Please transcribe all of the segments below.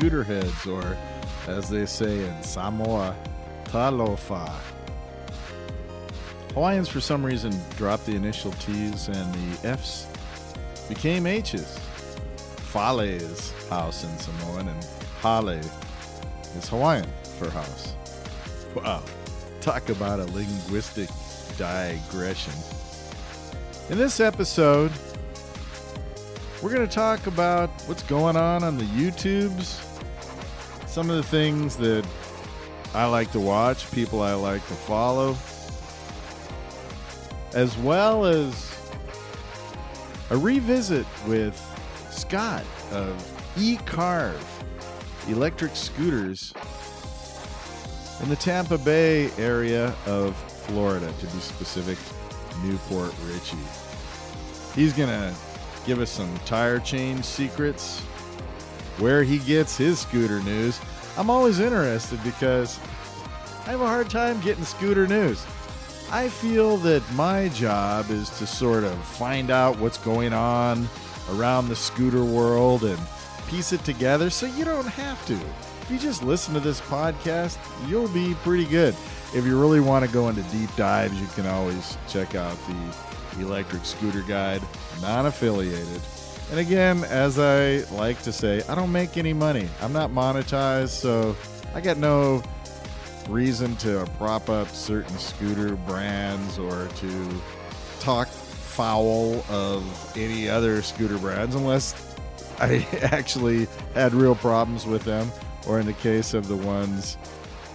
scooter heads, or as they say in Samoa, talofa. Hawaiians for some reason dropped the initial T's and the F's became H's. Fale is house in Samoan, and hale is Hawaiian for house. Wow, talk about a linguistic digression. In this episode, we're going to talk about what's going on the YouTubes, some of the things that I like to watch, people I like to follow, as well as a revisit with Scott of E-Carve electric scooters in the Tampa Bay area of Florida, to be specific, Newport Richey. He's going to give us some tire change secrets, where he gets his scooter news. I'm always interested because I have a hard time getting scooter news. I feel that my job is to sort of find out what's going on around the scooter world and piece it together so you don't have to. If you just listen to this podcast, you'll be pretty good. If you really want to go into deep dives, you can always check out the Electric Scooter Guide, non-affiliated. And again, as I like to say, I don't make any money. I'm not monetized, so I got no reason to prop up certain scooter brands or to talk foul of any other scooter brands unless I actually had real problems with them, or in the case of the ones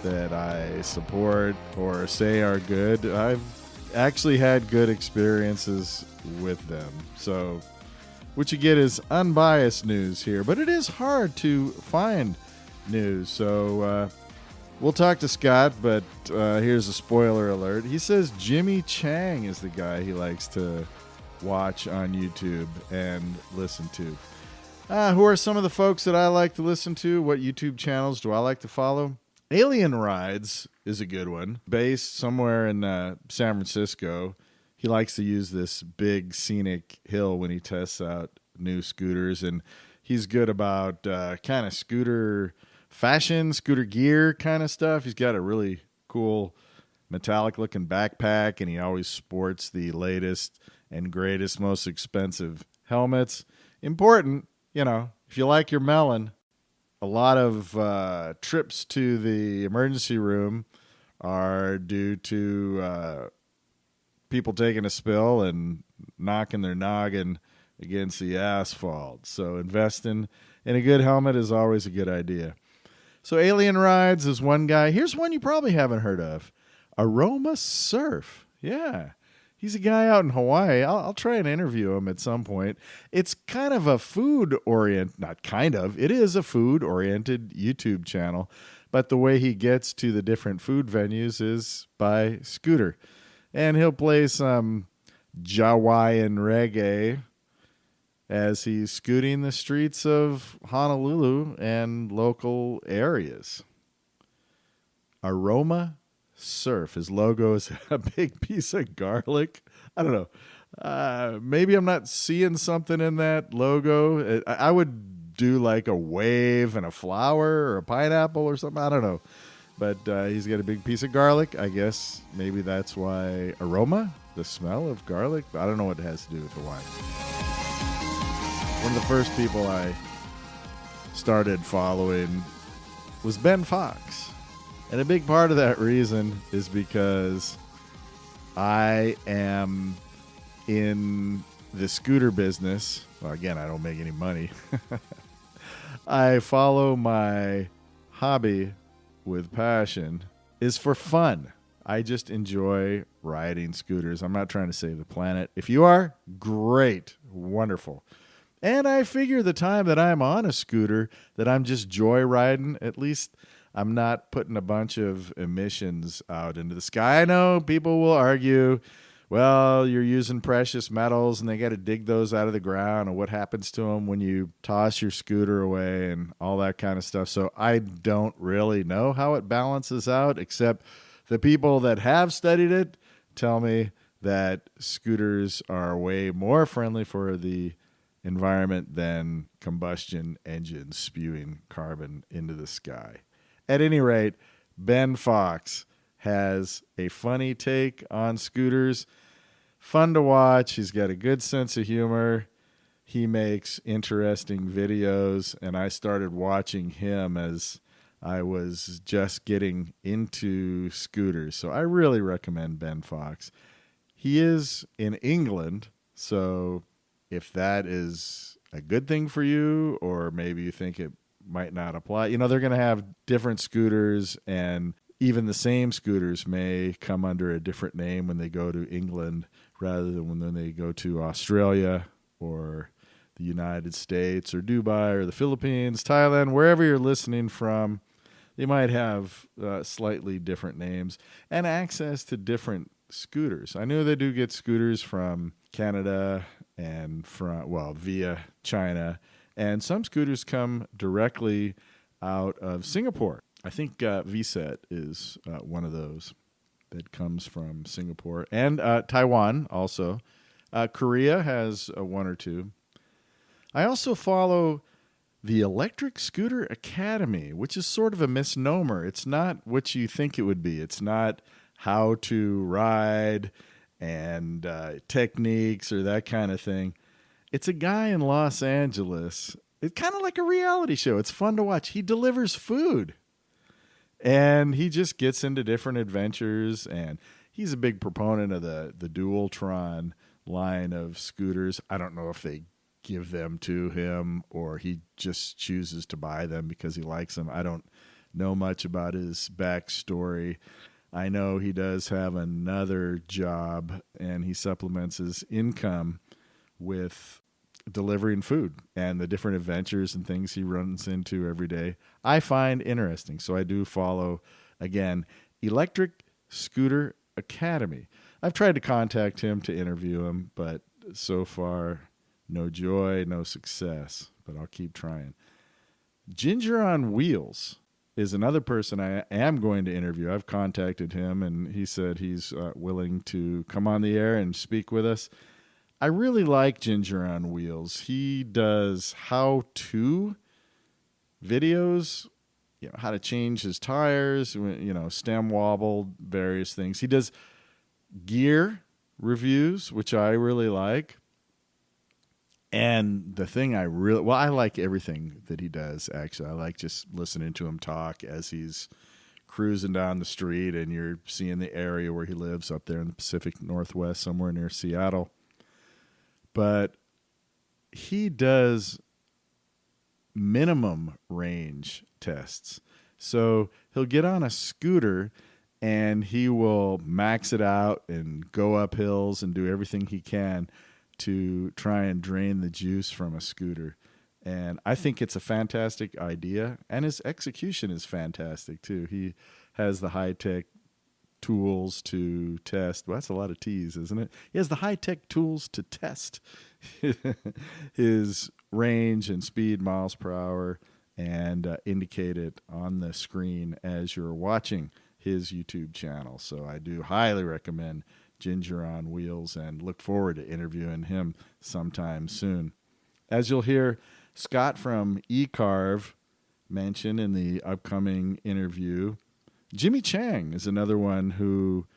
that I support or say are good, I've actually had good experiences with them. So what you get is unbiased news here, but it is hard to find news. So we'll talk to Scott, but here's a spoiler alert. He says Jimmy Chang is the guy he likes to watch on YouTube and listen to. Who are some of the folks that I like to listen to? What YouTube channels do I like to follow? Alien Rides is a good one. Based somewhere in San Francisco. He likes to use this big scenic hill when he tests out new scooters, and he's good about kind of scooter fashion, scooter gear kind of stuff. He's got a really cool metallic looking backpack, and he always sports the latest and greatest, most expensive helmets. Important, if you like your melon. A lot of trips to the emergency room are due to people taking a spill and knocking their noggin against the asphalt. So investing in a good helmet is always a good idea. So Alien Rides is one guy. Here's one you probably haven't heard of. Aroma Surf. Yeah. He's a guy out in Hawaii. I'll try and interview him at some point. It's kind of a it is a food-oriented YouTube channel. But the way he gets to the different food venues is by scooter. And he'll play some Hawaiian reggae as he's scooting the streets of Honolulu and local areas. Aroma Surf. His logo is a big piece of garlic. I don't know. Maybe I'm not seeing something in that logo. I would do like a wave and a flower or a pineapple or something. I don't know. But he's got a big piece of garlic. I guess maybe that's why aroma, the smell of garlic. I don't know what it has to do with Hawaii. One of the first people I started following was Ben Fox. And a big part of that reason is because I am in the scooter business. Well, again, I don't make any money. I follow my hobby with passion is for fun. I just enjoy riding scooters. I'm not trying to save the planet. If you are, great, wonderful. And I figure the time that I'm on a scooter, that I'm just joyriding, at least I'm not putting a bunch of emissions out into the sky. I know people will argue, well, you're using precious metals and they got to dig those out of the ground, and what happens to them when you toss your scooter away and all that kind of stuff. So I don't really know how it balances out, except the people that have studied it tell me that scooters are way more friendly for the environment than combustion engines spewing carbon into the sky. At any rate, Ben Fox has a funny take on scooters. Fun to watch. He's got a good sense of humor. He makes interesting videos, and I started watching him as I was just getting into scooters. So I really recommend Ben Fox. He is in England, so if that is a good thing for you, or maybe you think it might not apply, they're going to have different scooters, and even the same scooters may come under a different name when they go to England rather than when they go to Australia or the United States or Dubai or the Philippines, Thailand, wherever you're listening from. They might have slightly different names and access to different scooters. I know they do get scooters from Canada and via China, and some scooters come directly out of Singapore. I think VSET is one of those that comes from Singapore, and Taiwan also. Korea has one or two. I also follow the Electric Scooter Academy, which is sort of a misnomer. It's not what you think it would be. It's not how to ride and techniques or that kind of thing. It's a guy in Los Angeles. It's kind of like a reality show. It's fun to watch. He delivers food, and he just gets into different adventures, and he's a big proponent of the Dualtron line of scooters. I don't know if they give them to him or he just chooses to buy them because he likes them. I don't know much about his backstory. I know he does have another job, and he supplements his income with delivering food and the different adventures and things he runs into every day. I find interesting. So I do follow, again, Electric Scooter Academy. I've tried to contact him to interview him, but so far, no joy, no success, but I'll keep trying. Ginger on Wheels is another person I am going to interview. I've contacted him, and he said he's willing to come on the air and speak with us. I really like Ginger on Wheels. He does how-to videos, how to change his tires, stem wobble, various things. He does gear reviews, which I really like. And the thing I like everything that he does, actually. I like just listening to him talk as he's cruising down the street and you're seeing the area where he lives up there in the Pacific Northwest, somewhere near Seattle. But he does minimum range tests. So he'll get on a scooter and he will max it out and go up hills and do everything he can to try and drain the juice from a scooter. And I think it's a fantastic idea, and his execution is fantastic too. He has the high-tech tools to test. Well, that's a lot of T's, isn't it? He has the high-tech tools to test his range and speed, miles per hour, and indicate it on the screen as you're watching his YouTube channel. So I do highly recommend Ginger on Wheels and look forward to interviewing him sometime soon. As you'll hear Scott from ECarve mention in the upcoming interview, Jimmy Chang is another one who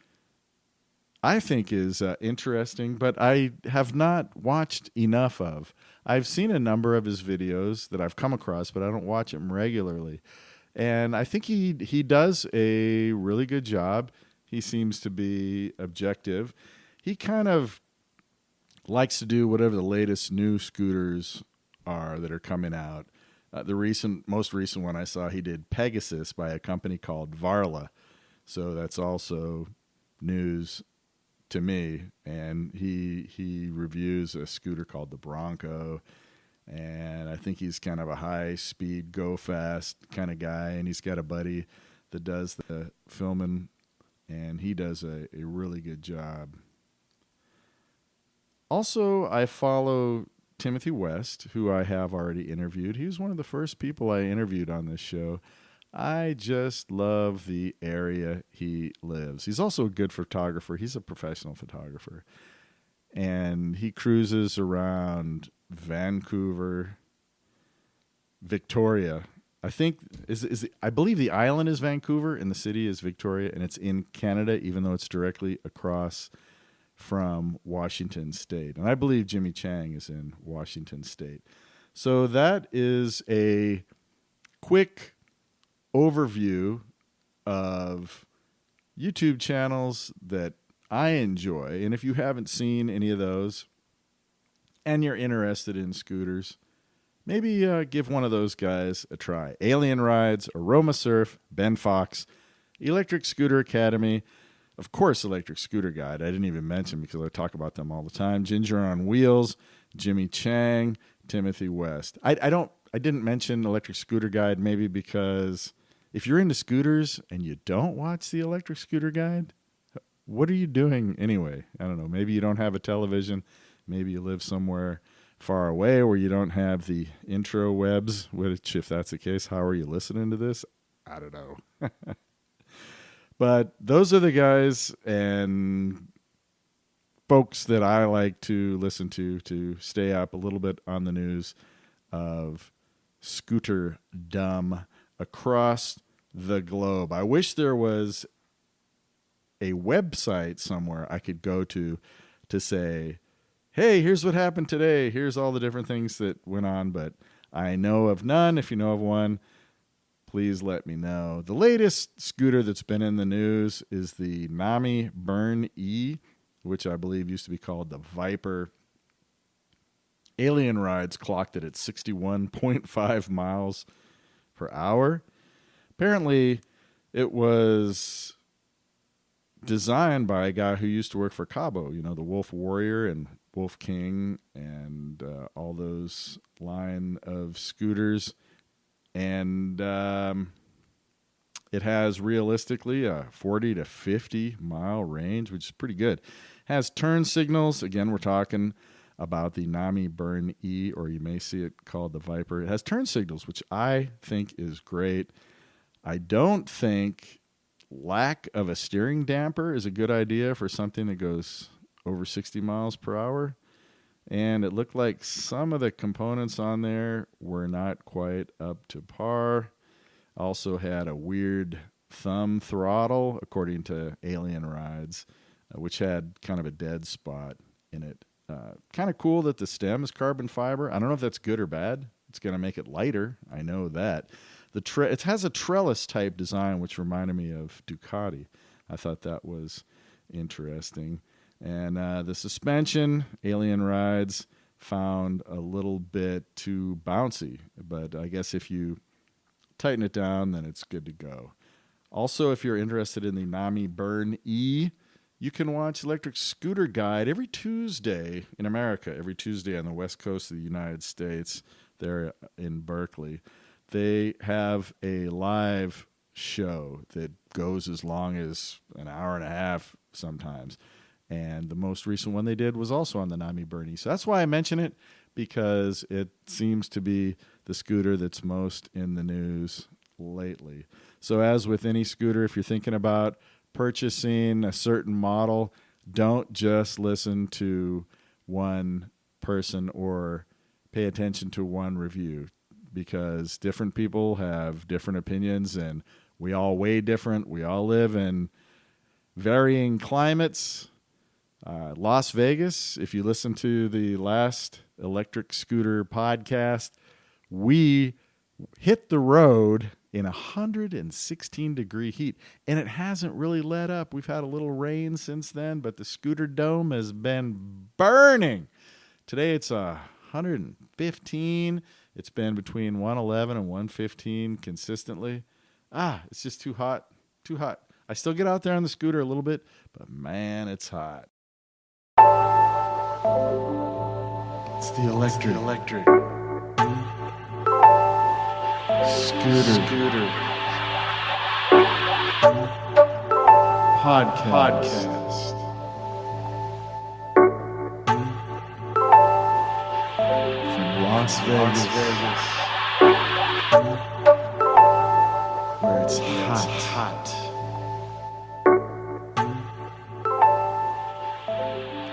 I think is interesting, but I have not watched enough of. I've seen a number of his videos that I've come across, but I don't watch him regularly. And I think he does a really good job. He seems to be objective. He kind of likes to do whatever the latest new scooters are that are coming out. The most recent one I saw, he did Pegasus by a company called Varla. So that's also news to me. And he reviews a scooter called the Bronco. And I think he's kind of a high-speed, go-fast kind of guy. And he's got a buddy that does the filming, and he does a really good job. Also, I follow Timothy West, who I have already interviewed. He was one of the first people I interviewed on this show. I just love the area he lives. He's also a good photographer. He's a professional photographer. And he cruises around Vancouver, Victoria. I think I believe the island is Vancouver and the city is Victoria, and it's in Canada, even though it's directly across from Washington State. And I believe Jimmy Chang is in Washington State. So that is a quick overview of YouTube channels that I enjoy. And if you haven't seen any of those and you're interested in scooters, maybe give one of those guys a try. Alien Rides, Aroma Surf, Ben Fox, Electric Scooter Academy, of course, Electric Scooter Guide. I didn't even mention because I talk about them all the time. Ginger on Wheels, Jimmy Chang, Timothy West. I didn't mention Electric Scooter Guide maybe because if you're into scooters and you don't watch the Electric Scooter Guide, what are you doing anyway? I don't know. Maybe you don't have a television. Maybe you live somewhere far away where you don't have the intro webs, which if that's the case, how are you listening to this? I don't know. But those are the guys and folks that I like to listen to stay up a little bit on the news of scooter dumb across the globe. I wish there was a website somewhere I could go to say, hey, here's what happened today. Here's all the different things that went on, but I know of none. If you know of one, please let me know. The latest scooter that's been in the news is the Nami Burn E, which I believe used to be called the Viper. Alien Rides clocked it at 61.5 miles per hour. Apparently, it was designed by a guy who used to work for Cabo, you know, the Wolf Warrior and Wolf King and all those line of scooters. And it has realistically a 40 to 50 mile range, which is pretty good. Has turn signals. Again, we're talking about the Nami Burn E, or you may see it called the Viper. It has turn signals, which I think is great. I don't think lack of a steering damper is a good idea for something that goes over 60 miles per hour. And it looked like some of the components on there were not quite up to par. Also had a weird thumb throttle, according to Alien Rides, which had kind of a dead spot in it. Kind of cool that the stem is carbon fiber. I don't know if that's good or bad. It's going to make it lighter. I know that. It has a trellis type design, which reminded me of Ducati. I thought that was interesting. And the suspension, Alien Rides, found a little bit too bouncy. But I guess if you tighten it down, then it's good to go. Also, if you're interested in the Nami Burn E, you can watch Electric Scooter Guide every Tuesday in America, every Tuesday on the west coast of the United States, there in Berkeley. They have a live show that goes as long as an hour and a half sometimes. And the most recent one they did was also on the Nami Burn E. So that's why I mention it, because it seems to be the scooter that's most in the news lately. So as with any scooter, if you're thinking about purchasing a certain model, don't just listen to one person or pay attention to one review, because different people have different opinions and we all weigh different. We all live in varying climates. Las Vegas, if you listen to the last Electric Scooter podcast, we hit the road in 116-degree heat, and it hasn't really let up. We've had a little rain since then, but the scooter dome has been burning. Today it's 115. It's been between 111 and 115 consistently. It's just too hot, too hot. I still get out there on the scooter a little bit, but man, it's hot. It's the electric scooter podcast. From Las Vegas, where it's hot.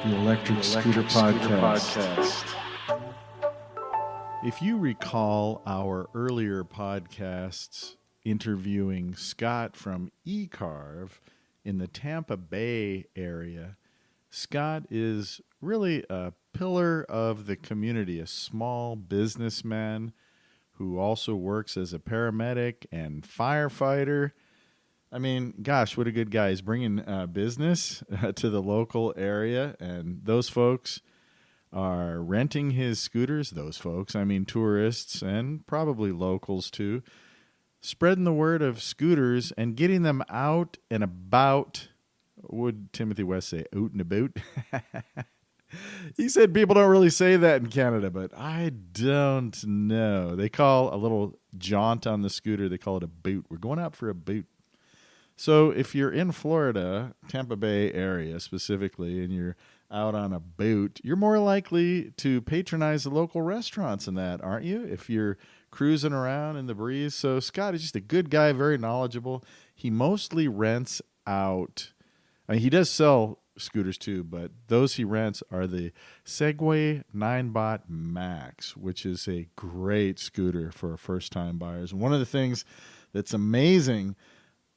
The Electric Scooter Podcast. If you recall our earlier podcasts interviewing Scott from E-Carve in the Tampa Bay area, Scott is really a pillar of the community, a small businessman who also works as a paramedic and firefighter. I mean, gosh, what a good guy. He's bringing business to the local area, and those folks are renting his scooters. Those folks, I mean tourists and probably locals too, spreading the word of scooters and getting them out and about. Would Timothy West say out and about? He said people don't really say that in Canada, but I don't know. They call a little jaunt on the scooter, they call it a boot. We're going out for a boot. So if you're in Florida, Tampa Bay area specifically, and you're out on a boot, you're more likely to patronize the local restaurants and that, aren't you? If you're cruising around in the breeze. So Scott is just a good guy, very knowledgeable. He mostly rents out. I mean, he does sell scooters too, but those he rents are the Segway 9bot Max, which is a great scooter for first-time buyers. And one of the things that's amazing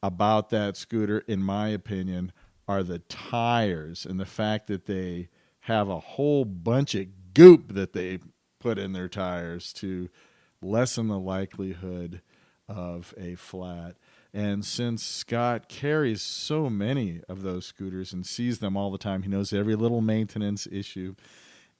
about that scooter, in my opinion, are the tires and the fact that they have a whole bunch of goop that they put in their tires to lessen the likelihood of a flat. And since Scott carries so many of those scooters and sees them all the time, he knows every little maintenance issue.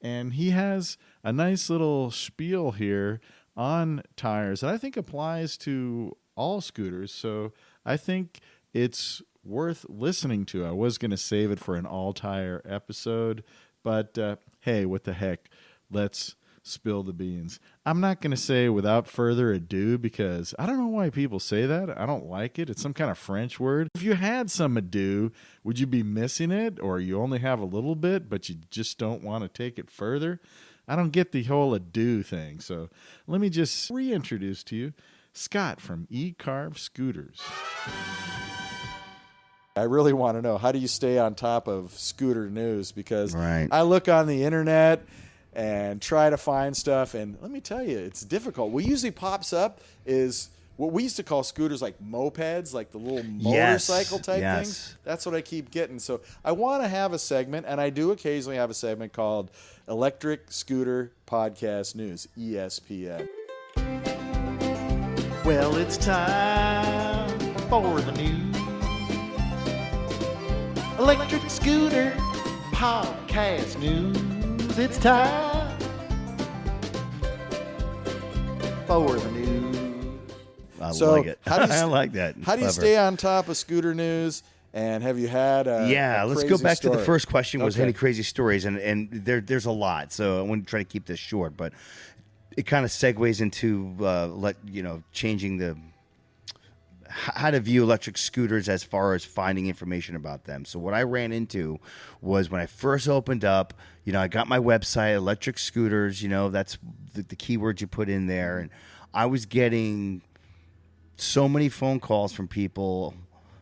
And he has a nice little spiel here on tires that I think applies to all scooters. So I think it's worth listening to. I was going to save it for an all-tire episode, but hey, what the heck? Let's spill the beans. I'm not going to say without further ado because I don't know why people say that. I don't like it. It's some kind of French word. If you had some ado, would you be missing it? Or you only have a little bit, but you just don't want to take it further? I don't get the whole ado thing. So let me just reintroduce to you Scott from E-Carve Scooters. I really want to know, how do you stay on top of scooter news? Because I look on the internet and try to find stuff, and let me tell you, it's difficult. What usually pops up is what we used to call scooters, like mopeds, like the little motorcycle type things. That's what I keep getting. So I want to have a segment, and I do occasionally have a segment called Electric Scooter Podcast News, ESPN. Well, it's time for the news. Electric Scooter Podcast News. It's time for the news. I like it. I like that. How do you stay on top of scooter news? And have you had a let's go back story? to the first question was any crazy stories, and there's a lot. So I want to try to keep this short, but it kind of segues into changing the how to view electric scooters as far as finding information about them. So what I ran into was when I first opened up, I got my website, electric scooters, that's the keywords you put in there. And I was getting so many phone calls from people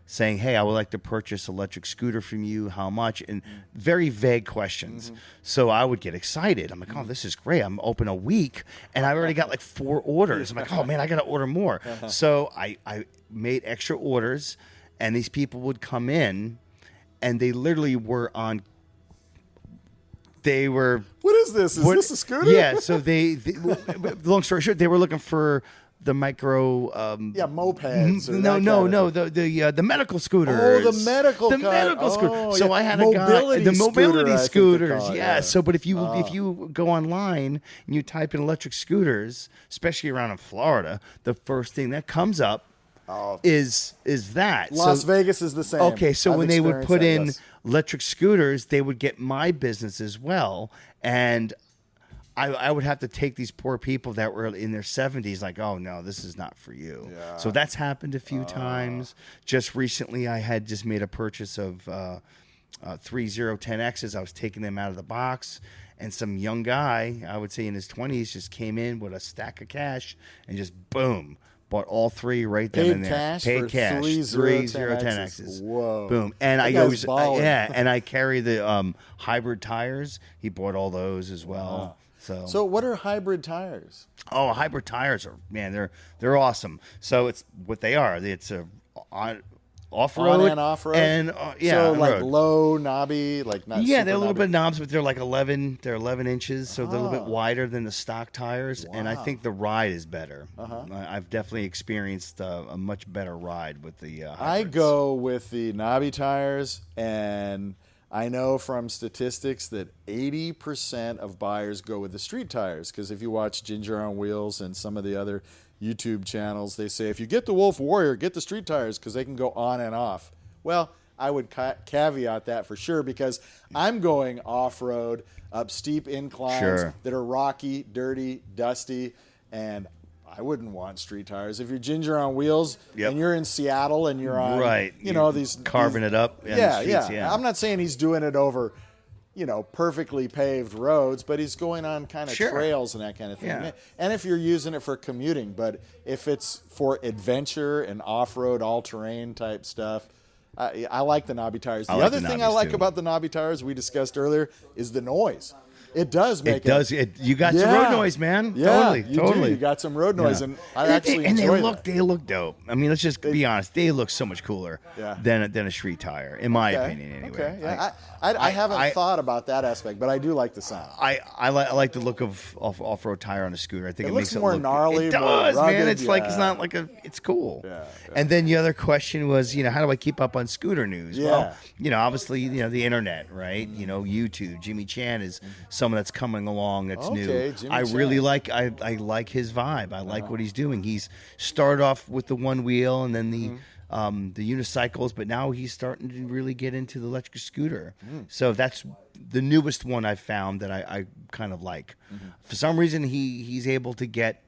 saying, hey, I would like to purchase an electric scooter from you. How much? And very vague questions. Mm-hmm. So I would get excited. I'm like, oh, this is great. I'm open a week, and I've already got like 4 orders. I'm like, oh, man, I got to order more. So I made extra orders, and these people would come in, and they literally were on – what is this? Is this a scooter? Yeah, so they long story short, they were looking for – the micro mopeds. The medical scooters. Oh, the medical scooter. So I had mobility a guy, the mobility scooters. Yeah. So, but if you go online and you type in electric scooters, especially around in Florida, the first thing that comes up is that Las Vegas is the same. Okay, so when they would put in electric scooters, they would get my business as well, and I would have to take these poor people that were in their 70s like, oh, no, this is not for you. Yeah. So that's happened a few times. Just recently, I had just made a purchase of 3010Xs. I was taking them out of the box, and some young guy, I would say in his 20s, just came in with a stack of cash and just, boom, bought all 3 right then and there. Paid cash. 3010Xs. Whoa. Boom. And I carry the hybrid tires. He bought all those as well. So what are hybrid tires? Oh, hybrid tires are, man, they're awesome. So it's what they are. It's a off-road On and off-road? and So like road. low, knobby, like not Yeah, super they're a little knobby. bit knobs, but they're like 11. They're 11 inches, so they're a little bit wider than the stock tires. And I Wow. think the ride is better. I've definitely experienced a much better ride with the. I hybrids. go with the knobby tires, and I know from statistics that 80% of buyers go with the street tires, because if you watch Ginger on Wheels and some of the other YouTube channels, they say if you get the Wolf Warrior, get the street tires because they can go on and off. Well, I would caveat that for sure, because I'm going off-road up steep inclines that are rocky, dirty, dusty, and I wouldn't want street tires. If you're Ginger on Wheels and you're in Seattle and you're on, these carving it up. In the streets, yeah. I'm not saying he's doing it over, perfectly paved roads, but he's going on kind of trails and that kind of thing. Yeah. And if you're using it for commuting, but if it's for adventure and off-road, all-terrain type stuff, I like the knobby tires. The other thing I like about the knobby tires we discussed earlier is the noise. It does make you got some road noise, man. Yeah, totally. You got some road noise, and I actually and enjoy they look dope. I mean, let's just be honest. They look so much cooler than a street tire, in my opinion. Anyway. Okay. Yeah. I haven't thought about that aspect, but I do like the sound. I like the look of off-road tire on a scooter. I think it looks makes more it look gnarly. It more does, rugged, man. It's like it's not like it's cool. Yeah. And then the other question was, how do I keep up on scooter news? Yeah. Well, obviously, the internet, right? YouTube. Jimmy Chan is someone that's coming along that's new. Jimmy I Chan. really like I like his vibe. I like what he's doing. He's started off with the one wheel and then the unicycles, but now he's starting to really get into the electric scooter. So that's the newest one I've found that I kind of like. For some reason, he's able to get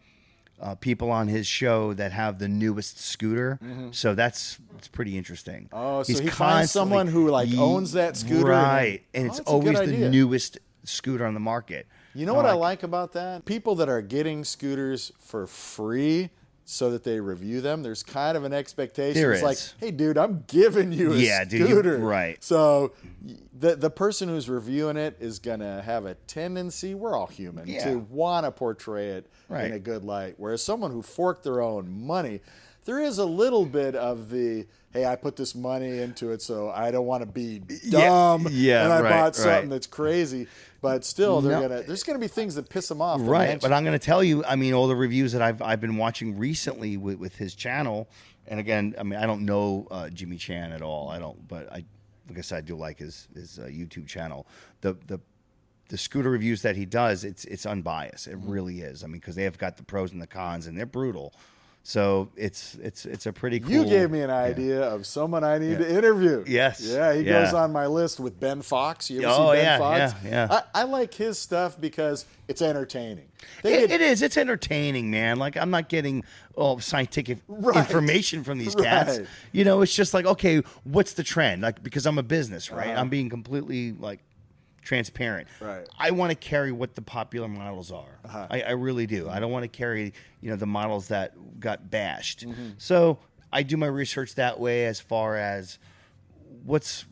people on his show that have the newest scooter. So it's pretty interesting. Oh, so he finds someone who owns that scooter, right? And it's always the newest scooter on the market. You know what I like about that? People that are getting scooters for free so that they review them, there's kind of an expectation. It's like, hey, dude, I'm giving you a scooter. Right. So the person who's reviewing it is going to have a tendency, we're all human, to want to portray it in a good light. Whereas someone who forked their own money, there is a little bit of the, hey, I put this money into it, so I don't want to be dumb. And I bought something that's crazy. But still, there's gonna be things that piss them off. Right. But I'm gonna tell you, all the reviews that I've been watching recently with his channel, and again, I don't know Jimmy Chan at all. I don't, but like I said, I do like his YouTube channel. The scooter reviews that he does, it's unbiased. It really is. Because they have got the pros and the cons, and they're brutal. So it's a pretty cool. You gave me an idea of someone I need to interview. Yes. Yeah, he goes on my list with Ben Fox. You ever see Ben Fox? Yeah. I like his stuff because it's entertaining. It is. It's entertaining, man. Like, I'm not getting scientific information from these cats. Right. It's just like, okay, what's the trend? Like, because I'm a business, right? I'm being completely transparent. Right. I want to carry what the popular models are. I really do. I don't want to carry, the models that got bashed. So I do my research that way as far as what's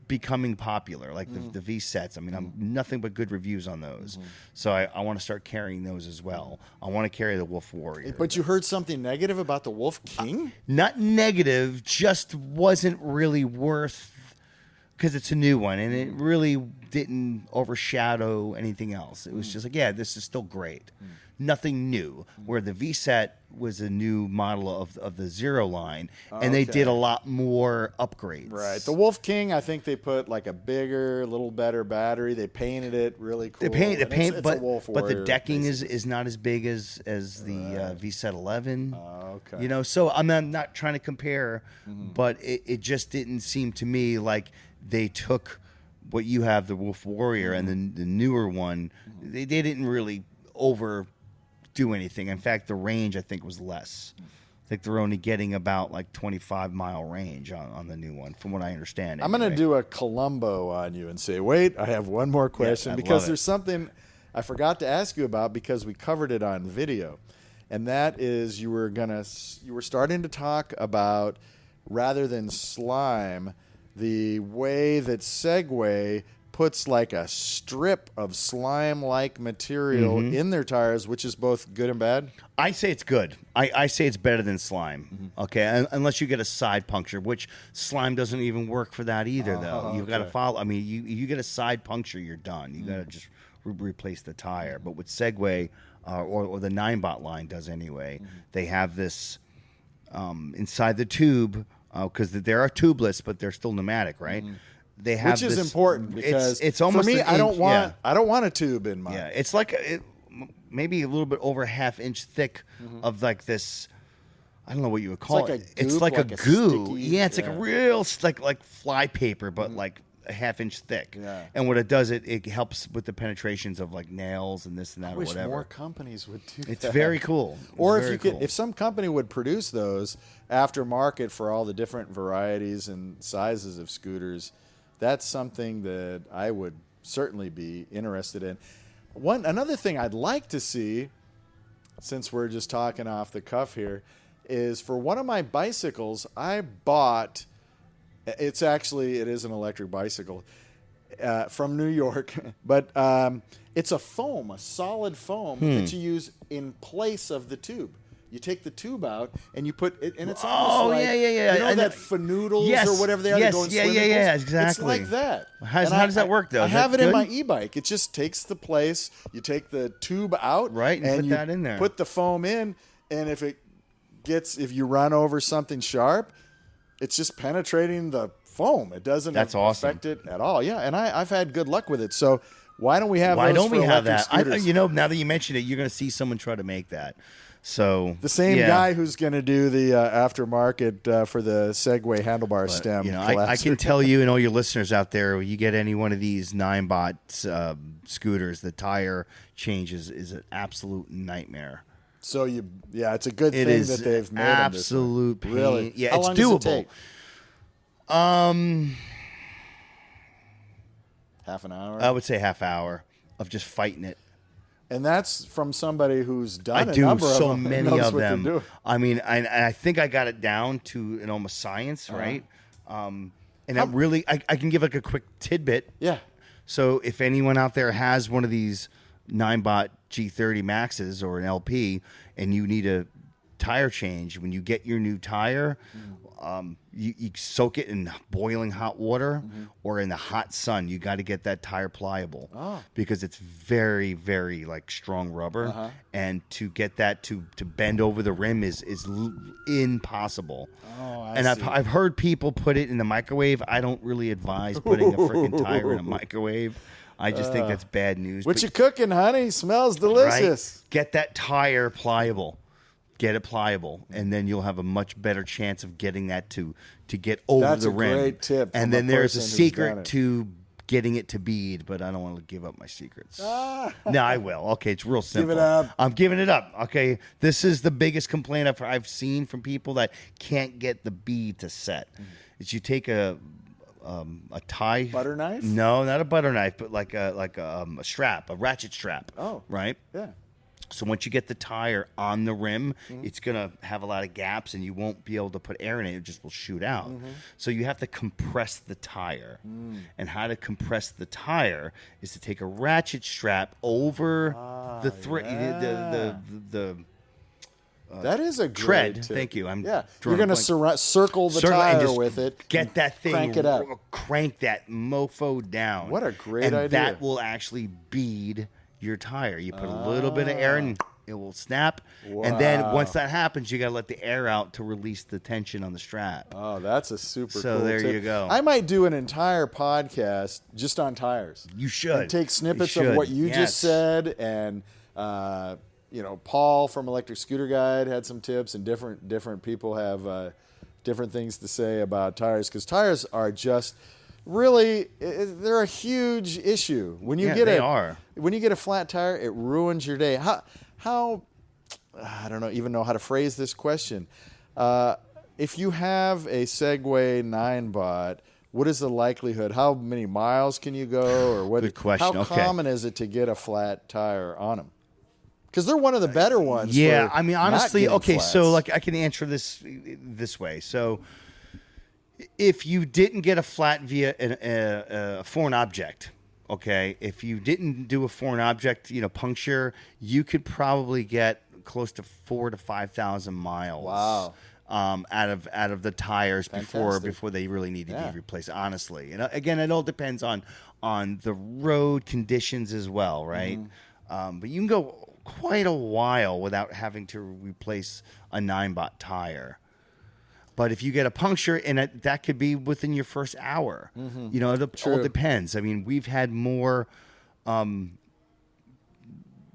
becoming popular, like the V sets. I'm nothing but good reviews on those. So I want to start carrying those as well. I want to carry the Wolf Warrior. But you heard something negative about the Wolf King? Not negative, just wasn't really worth, because it's a new one, and it really didn't overshadow anything else. It was just like, this is still great. Nothing new. Where the V-Set was a new model of the Zero line, and they did a lot more upgrades. Right. The Wolf King, I think they put like a bigger, little better battery. They painted it really cool. It's but a Wolf but the Warrior, decking is not as big as the V-Set 11. Okay. So I'm not trying to compare, but it just didn't seem to me like they took what you have, the Wolf Warrior, and then the newer one, they didn't really overdo anything. In fact, the range, I think, was less. I think they're only getting about 25-mile range on the new one, from what I understand. I'm going to do a Columbo on you and say, wait, I have one more question, because there's something I forgot to ask you about because we covered it on video. And that is you were starting to talk about, rather than slime, the way that Segway puts like a strip of slime-like material in their tires, which is both good and bad? I say it's good. I say it's better than slime. Okay, unless you get a side puncture, which slime doesn't even work for that either. Though you got to follow. I mean, you get a side puncture, you're done. You got to just replace the tire. But with Segway or the 9-bot line does anyway, they have this inside the tube because they are tubeless, but they're still pneumatic, right? They have Which is important because it's almost for me. I don't want yeah. I don't want a tube in mine. Yeah, it's like maybe a little bit over ½ inch thick of like this. I don't know what you would call it. It's like a goo. Sticky, yeah, it's like a real like fly paper, but like a ½ inch thick. Yeah. And what it does, it helps with the penetrations of like nails and this and that I or wish whatever. more companies would do that. It's very cool. Or It's if very you could, cool. if some company would produce those aftermarket for all the different varieties and sizes of scooters, that's something that I would certainly be interested in. Another thing I'd like to see, since we're just talking off the cuff here, is for one of my bicycles, I bought. It is an electric bicycle from New York, but it's a solid foam that you use in place of the tube. You take the tube out and you put it, and it's almost like you know that fanoodles or whatever they are. Yes, that go in yeah, swimming yeah, pools? exactly. It's like that. How does that work, though? I Is have that it in good? my e-bike. It just takes the place. You take the tube out, Right, and put you that in there. Put the foam in, and if you run over something sharp, it's just penetrating the foam. It doesn't affect it at all. Yeah, and I've had good luck with it. So why don't we have those for electric scooters? Now that you mention it, you're going to see someone try to make that. So the same guy who's going to do the aftermarket for the Segway handlebar stem. I can tell you and all your listeners out there, you get any one of these 9-bot scooters, the tire changes is an absolute nightmare. So it's a good thing that they've made absolute them pain. Really? Yeah, How it's long doable. Does it take? Half an hour. I would say half hour of just fighting it. And that's from somebody who's done I a do number so of them. many knows of what they're them. doing. I mean, I think I got it down to an almost science, right? And I can give like a quick tidbit. Yeah. So if anyone out there has one of these 9-bot G30 Maxes or an LP, and you need a tire change, when you get your new tire, you soak it in boiling hot water or in the hot sun. You got to get that tire pliable because it's very, very like strong rubber, and to get that to bend over the rim is impossible. And I've heard people put it in the microwave. I don't really advise putting a freaking tire in a microwave. I just think that's bad news. What you cooking, honey? Smells delicious. Right? Get that tire pliable. Get it pliable, and then you'll have a much better chance of getting that to get over the rim. That's a great tip. And then there's a secret to getting it to bead, but I don't want to give up my secrets. No, I will. Okay, it's real simple. Give it up. I'm giving it up. Okay, this is the biggest complaint I've seen from people that can't get the bead to set. Is you take a tie butter knife? No, not a butter knife, but like a strap, a ratchet strap. Oh, right. Yeah. So once you get the tire on the rim, it's going to have a lot of gaps, and you won't be able to put air in it. It just will shoot out. So you have to compress the tire. And how to compress the tire is to take a ratchet strap over the that is a tread. great tip. Thank you. You're going to circle the tire with it. Get that thing. Crank it up. Crank that mofo down. What a great and idea. That will actually bead your tire. You put a little bit of air in, it will snap. Wow. And then once that happens, you got to let the air out to release the tension on the strap. Oh, that's a super cool So there tip. you go. I might do an entire podcast just on tires. You should. And take snippets of what you just said, and Paul from Electric Scooter Guide had some tips, and different people have different things to say about tires, because tires are just really, they're a huge issue. When you when you get a flat tire, it ruins your day. How I don't even know how to phrase this question. If you have a Segway 9-bot, what is the likelihood? How many miles can you go, or what? Good question. How common is it to get a flat tire on them? Because they're one of the better ones. Yeah, I mean, honestly, okay, flats. so like I can answer this way. So if you didn't get a flat via a foreign object, okay, if you didn't do a foreign object, puncture, you could probably get close to 4,000 to 5,000 miles. Wow. Out of the tires Fantastic. before they really need to Yeah. be replaced. Honestly, again, it all depends on the road conditions as well, right? But you can go quite a while without having to replace a 9-bot tire. But if you get a puncture, and that could be within your first hour, it all depends. I mean, we've had more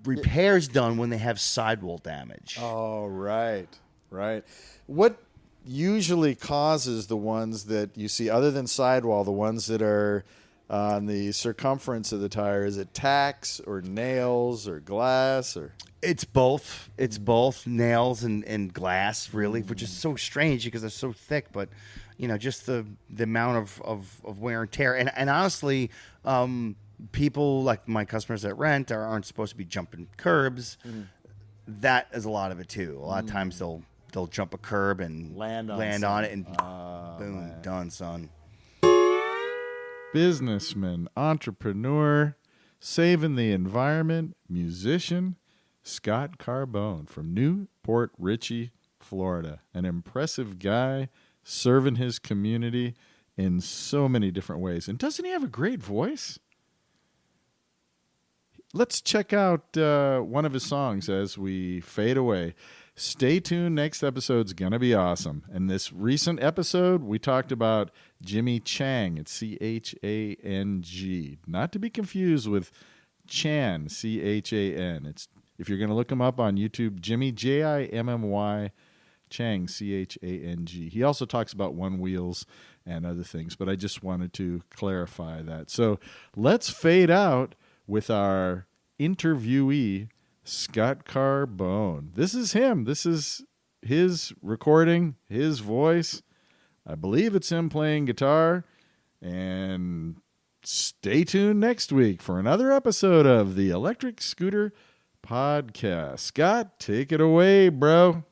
repairs done when they have sidewall damage. Oh, right. What usually causes the ones that you see, other than sidewall, the ones that are on the circumference of the tire? Is it tacks or nails or glass or? It's both. It's both nails and glass, really, which is so strange because they're so thick. But just the amount of wear and tear. And honestly, people like my customers that rent aren't supposed to be jumping curbs. That is a lot of it too. A lot of times they'll jump a curb and Land on it, and boom, man. Done, son. Businessman, entrepreneur, saving the environment, musician, Scott Carbone from Newport Richey, Florida. An impressive guy serving his community in so many different ways. And doesn't he have a great voice? Let's check out one of his songs as we fade away. Stay tuned. Next episode's going to be awesome. In this recent episode, we talked about Jimmy Chang. It's C-H-A-N-G. Not to be confused with Chan, C-H-A-N. It's, if you're going to look him up on YouTube, Jimmy, J-I-M-M-Y, Chang, C-H-A-N-G. He also talks about one wheels and other things, but I just wanted to clarify that. So let's fade out with our interviewee, Scott Carbone. This is him. This is his recording, his voice. I believe it's him playing guitar. And stay tuned next week for another episode of the Electric Scooter Podcast. Scott, take it away, bro.